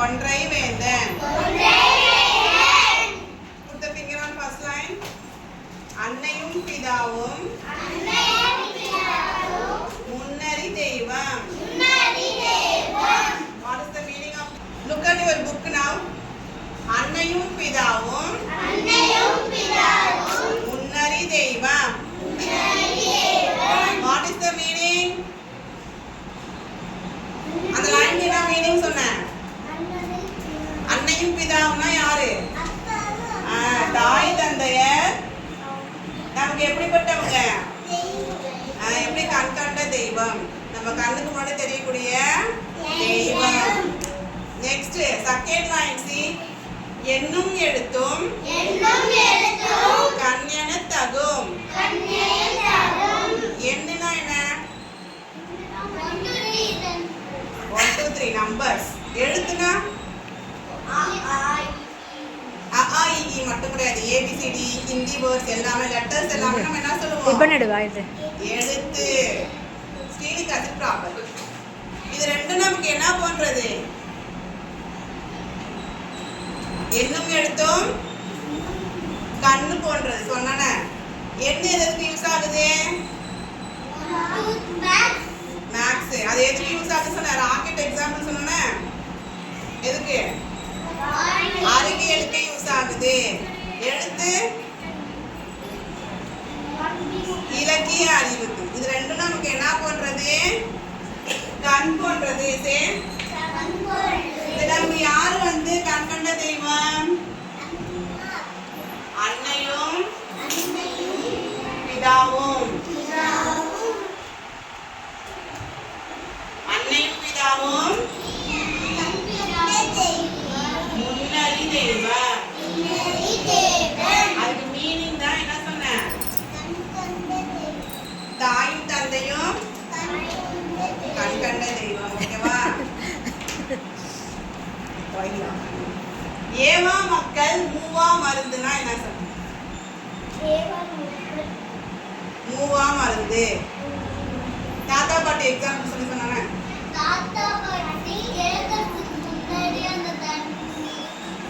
ஒன்றை வேந்தன். Put the finger on first line. அன்னையும் பிதாவும் முன்னறி தெய்வம். What is the meaning of? Look at your book now. அன்னையும் பிதாவும் முன்னறி தெய்வம். What is the meaning? அந்த லைன் என்ன மீனிங் சொன்னேன்? அன்னையும் பிதாவும்னா யாரு? தாய் தந்தையர் நமக்கு எப்படிப்பட்டவங்க? எப்படி கண் கண்ட தெய்வம், நம்ம கண்ணுக்கு முன்னாடி தெரியக்கூடிய தெய்வம். Next second line C. என்னும் எழுத்தும் கண்யன தகும். என்னன்னா என்ன? 1 2 3 நம்பர்ஸ். எழுத்துனா மட்டும் கிடையாது. ABCD ஹிந்தி வேர்ட்ஸ் எல்லாமே லெட்டர்ஸ் எல்லாமே நம்ம என்ன சொல்லுவோம்? எழுத்து. ஸ்டீலிக் அசிட் ப்ராப்பர். இது ரெண்டும் நமக்கு என்ன பண்றது? என்னும் எழுத்தும் கண்ணு போன்றது சொன்னேனே. என்ன எதுக்கு யூஸ் ஆகுது? மேக்ஸ். அது எதுக்கு யூஸ் ஆகுது சொன்ன? ராக்கெட் எக்ஸாம்பிள் சொன்னேனே. எதுக்கு? அறிவியலுக்கு யூஸ் ஆகுது. எழுத்து இலக்கிய அறிவுக்கு. இது ரெண்டும் நமக்கு என்ன பண்றது? கண் போன்றது. இது நமக்கு யாரு கண் கண்ட தெய்வம்? அன்னையும் பிதாவும். அன்னையும் பிதாவும் முன்னறி தெய்வம். அதுக்கு மீனிங் தான் என்ன சொன்னேன்? தாயும் தந்தையும் கண் கண்ட தெய்வம். ஓகேவா? ஏவா மக்கள் மூவா மருந்துனா என்ன சொன்ன? மூவா மருந்து. தாத்தா பாட்டி எக்ஸாம்பிள் சொல்லி சொன்னாங்க.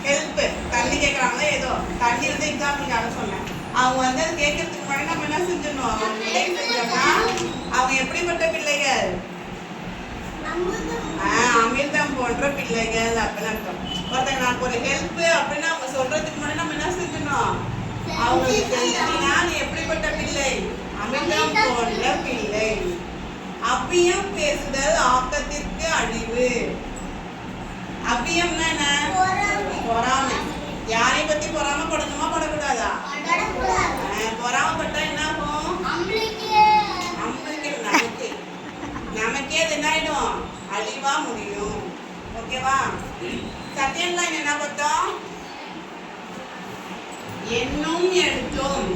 ஹெல்ப் தண்ணி கேட்கறாங்களா? ஏதோ தண்ணி எக்ஸாம்பிளுக்காக சொன்னேன். அவங்க அது கேட்கறதுக்கு முன்னாடி நம்ம என்ன செஞ்சிடணும்? அவங்க பிள்ளைங்க செஞ்சோம்னா அவங்க எப்படிப்பட்ட பிள்ளைகள்? அமிர்தம் போன்ற பிள்ளைகள் அப்படின்னு அர்த்தம். ஒருத்தங்க நமக்கு ஒரு ஹெல்ப் அப்படின்னு அவங்க சொல்றதுக்கு முன்னாடி நம்ம என்ன செஞ்சிடணும்? அவங்களுக்கு செஞ்சீங்கன்னா நீ எப்படிப்பட்ட பிள்ளை? அமிர்தம் போன்ற பிள்ளை. அபியம் பேசுதல் ஆக்கத்திற்கு அழிவு. அபியம்னா என்ன? பொறாமை. யாரையும் பத்தி பொறாம படணுமா படக்கூடாதா? பொறாமப்பட்டா என்ன ஆகும்? நமக்கே அது என்ன ஆயிடும்? அழிவா முடியும். ஓகேவா? செகண்ட் லைன் என்ன பார்த்தோம்? என்னும் எழுத்தும்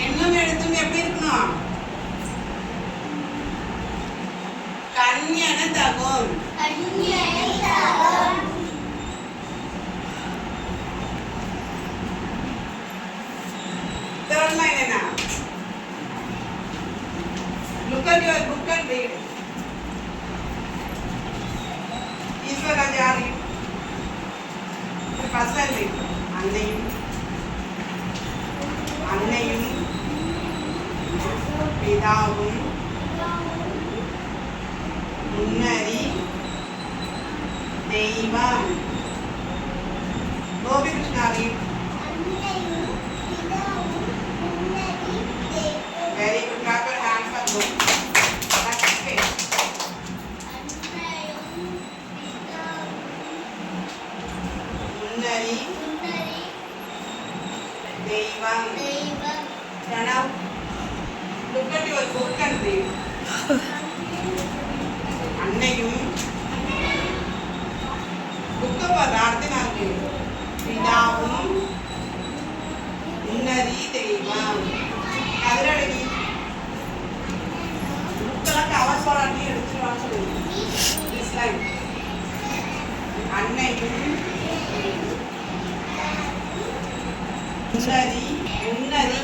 என்னும் எழுத்தும் எப்படி இருக்கணும்? கண்யன தகும். Third line என்ன? Look at your book and read. ஈஸ்வராஜாரி. First line read. அன்னையும் பிதாவும் முன்னறி தெய்வம். Gopi கிருஷ்ணாரி. Very good. Clap your hands for both. That's okay. முன்னறி தெய்வம். Now look at your book and read. அன்னையும் புக்க பதார்த்த நாங்கள் பிதாவும் முன்னறி தெய்வம். அதிரடி புக்கெல்லாம் கவர் போடாட்டி எடுத்துருவான்னு சொல்லுங்க. அன்னையும் முன்னறி